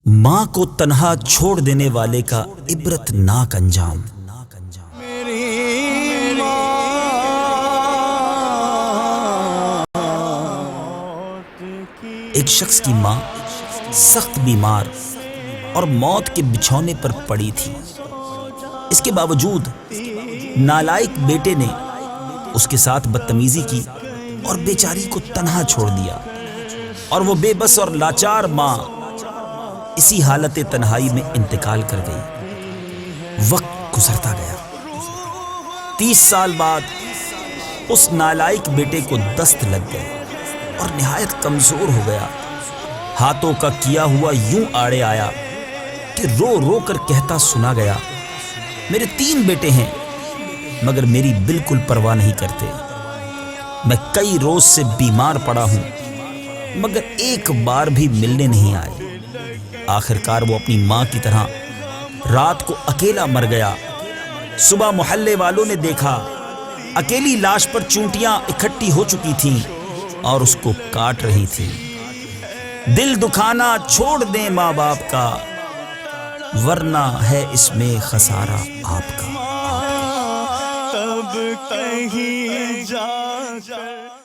ماں کو تنہا چھوڑ دینے والے کا عبرت ناک انجام۔ ایک شخص کی ماں سخت بیمار اور موت کے بچھونے پر پڑی تھی۔ اس کے باوجود نالائق بیٹے نے اس کے ساتھ بدتمیزی کی اور بیچاری کو تنہا چھوڑ دیا، اور وہ بے بس اور لاچار ماں اسی حالت تنہائی میں انتقال کر گئی۔ وقت گزرتا گیا۔ 30 سال بعد اس نالائق بیٹے کو دست لگ گئے اور نہایت کمزور ہو گیا۔ ہاتھوں کا کیا ہوا یوں آڑے آیا کہ رو رو کر کہتا سنا گیا، میرے 3 بیٹے ہیں مگر میری بالکل پرواہ نہیں کرتے۔ میں کئی روز سے بیمار پڑا ہوں مگر ایک بار بھی ملنے نہیں آئے۔ آخرکار وہ اپنی ماں کی طرح رات کو اکیلا مر گیا۔ صبح محلے والوں نے دیکھا، اکیلی لاش پر چونٹیاں اکٹھی ہو چکی تھیں اور اس کو کاٹ رہی تھیں۔ دل دکھانا چھوڑ دیں ماں باپ کا، ورنہ ہے اس میں خسارہ آپ کا۔ تب کہیں جا کر